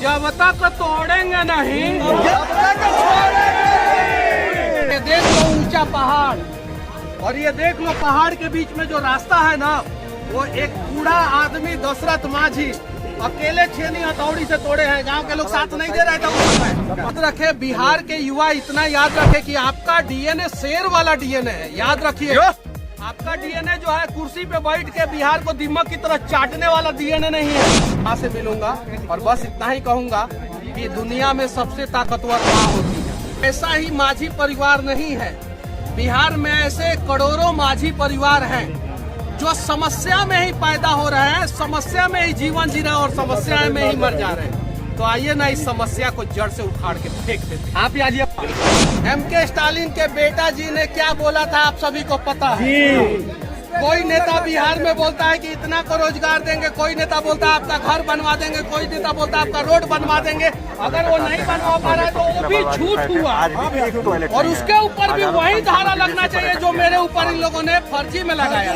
जब तक तोड़ेंगे नहीं, ये देख लो ऊंचा पहाड़, और ये देख लो पहाड़ के बीच में जो रास्ता है ना, वो एक बूढ़ा आदमी दशरथ माझी अकेले छेनी हथौड़ी से तोड़े हैं। गांव के लोग साथ नहीं दे रहे थे उस समय। याद रखे, बिहार के युवा इतना याद रखे कि आपका डीएनए शेर वाला डीएनए है। याद रखिए, आपका डीएनए जो है कुर्सी पे बैठ के बिहार को दीमक की तरह चाटने वाला डीएनए नहीं है। माँ से मिलूंगा और बस इतना ही कहूंगा कि दुनिया में सबसे ताकतवर माँ होती है। ऐसा ही माझी परिवार नहीं है, बिहार में ऐसे करोड़ों माझी परिवार हैं जो समस्या में ही पैदा हो रहे हैं, समस्या में ही जीवन जी रहे हैं और समस्या में ही मर जा रहे हैं। तो आइए ना इस समस्या को जड़ से उखाड़ के फेंक देते हैं। आप आइए। एमके स्टालिन के बेटा जी ने क्या बोला था आप सभी को पता है। कोई नेता बिहार में बोलता है कि इतना को रोजगार देंगे, कोई नेता बोलता है आपका घर बनवा देंगे, कोई नेता बोलता है आपका रोड बनवा देंगे। अगर वो नहीं बनवा पा रहा है तो वो भी झूठ हुआ, और उसके ऊपर भी वही धारा लगना चाहिए जो मेरे ऊपर इन लोगों ने फर्जी में लगाया।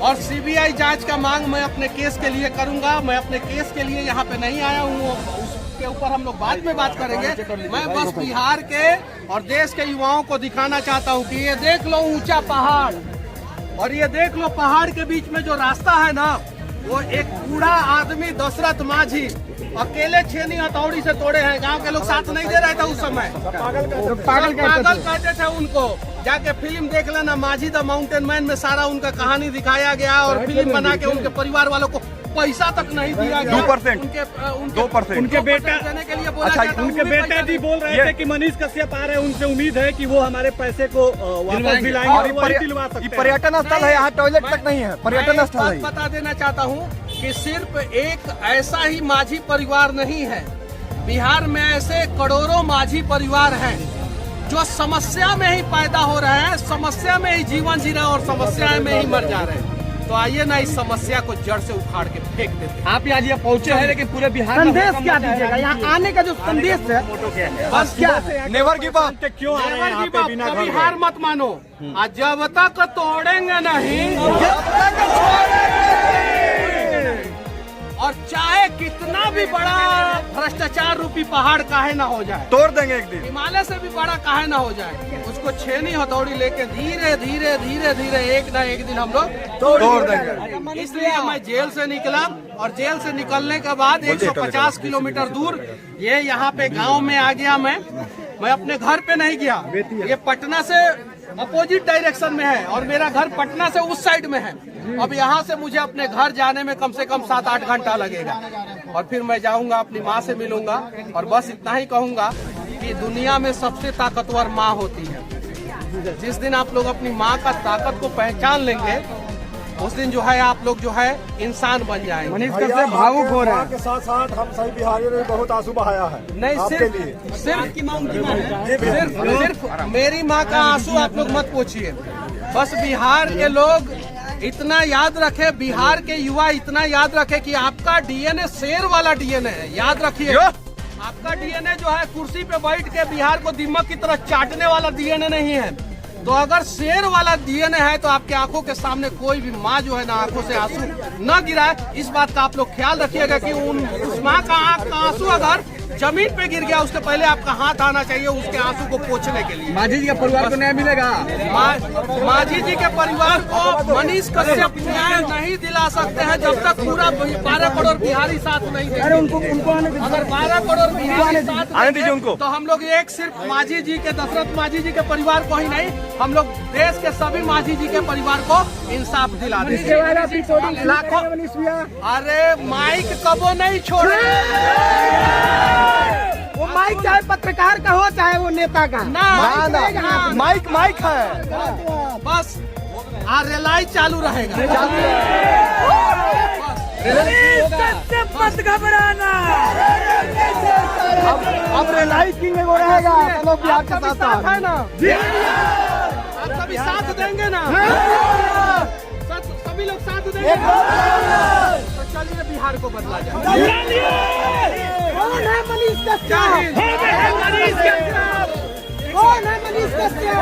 और सीबीआई जांच का मांग मैं अपने केस के लिए करूंगा। मैं अपने केस के लिए यहाँ पे नहीं आया हूँ, उसके ऊपर हम लोग बाद में बात करेंगे। मैं बस बिहार के और देश के युवाओं को दिखाना चाहता हूँ कि ये देख लो ऊंचा पहाड़, और ये देख लो पहाड़ के बीच में जो रास्ता है ना, वो एक बूढ़ा आदमी दशरथ माझी अकेले छेनी हथौड़ी से तोड़े हैं। गांव के लोग साथ नहीं दे रहे थे उस समय। पागल कहते थे उनको। जाके फिल्म देख लेना, माझी द माउंटेन मैन में सारा उनका कहानी दिखाया गया, और फिल्म बना के उनके परिवार वालों को पैसा तक नहीं दिया गया। 2%। उनके बेटा देने के लिए बोला। अच्छा, उनके बेटा जी बोल रहे थे कि मनीष कश्यप आ रहे हैं, उनसे उम्मीद है कि वो हमारे पैसे को वापस दिलाएंगे। पर्यटन स्थल है, यहाँ टॉयलेट तक नहीं है। पर्यटन स्थल है। बता देना चाहता हूँ कि सिर्फ एक ऐसा ही माझी परिवार नहीं है, बिहार में ऐसे करोड़ों माझी परिवार हैं जो समस्या में ही पैदा हो रहे हैं, समस्या में ही जीवन जी रहे हैं और समस्या में ही मर जा रहे हैं। तो आइए ना इस समस्या को जड़ से उखाड़ के फेंक देते हैं। आप आज पहुँचे हैं, लेकिन पूरे बिहार संदेश क्या दीजिएगा यहाँ आने का जो संदेश है? बस क्या नेवर गिव अप। क्यों आ रहे हैं यहाँ पे बिना कभी हार मत मानो, और जब तक तोड़ेंगे नहीं, और चाहे कितना भी बड़ा भ्रष्टाचार रूपी पहाड़ काहे ना हो जाए, तोड़ देंगे एक दिन। हिमालय से भी बड़ा काहे ना हो जाए, उसको छेनी हथौड़ी लेके धीरे धीरे धीरे धीरे एक ना एक दिन हम लोग तोड़ देंगे। इसलिए मैं जेल से निकला, और जेल से निकलने के बाद 150 किलोमीटर दूर ये यहाँ पे गांव में आ गया। मैं अपने घर पे नहीं गया, ये पटना से अपोजिट डायरेक्शन में है और मेरा घर पटना से उस साइड में है। अब यहाँ से मुझे अपने घर जाने में कम से कम 7-8 घंटा लगेगा, और फिर मैं जाऊंगा, अपनी माँ से मिलूंगा, और बस इतना ही कहूंगा कि दुनिया में सबसे ताकतवर माँ होती है। जिस दिन आप लोग अपनी माँ का ताकत को पहचान लेंगे, उस दिन जो है आप लोग जो है इंसान बन जाएंगे। मनीष कश्यप भावुक हो रहा है। के साथ साथ हम सभी बिहारियों ने बहुत आंसू बहाया है। नहीं, सिर्फ मेरी माँ का आंसू आप लोग मत पूछिए। बस बिहार के लोग इतना याद रखे, बिहार के युवा इतना याद रखे कि आपका डीएनए शेर वाला डीएनए है। याद रखिए, आपका डीएनए जो है कुर्सी पे बैठ के बिहार को दीमक की तरह चाटने वाला डीएनए नहीं है। तो अगर शेर वाला डीएनए है तो आपके आंखों के सामने कोई भी माँ जो है ना आंखों से आंसू न गिराए। इस बात का आप लोग ख्याल रखिएगा कि उस माँ का आंख का आंसू अगर जमीन पे गिर गया, उसके पहले आपका हाथ आना चाहिए उसके आंसू को पोंछने के लिए। माझी जी के परिवार को न्याय मिलेगा। माझी जी के परिवार को मनीष कश्यप न्याय नहीं दिला सकते हैं जब तक पूरा 12 करोड़ बिहारी साथ नहीं देंगे। अगर 12 करोड़ बिहारी साथ आने दीजिए उनको। तो हम लोग एक सिर्फ माझी जी के, दशरथ माझी जी के परिवार को ही नहीं, हम लोग देश के सभी माझी जी के परिवार को इंसाफ दिला देंगे। लाखों, अरे माइक कबो नहीं छोड़े। वो माइक चाहे पत्रकार का हो चाहे वो नेता का, माइक है। बस रेलाई चालू रहेगा। मत घबराना, अब रेलाई किंग वो रहेगा। लोग भी आपके साथ है ना, आप सभी साथ देंगे ना, सभी लोग साथ देंगे। तो चलिए बिहार को बदला जाए। कौन है मनीष कश्यप? कौन है मनीष कश्यप?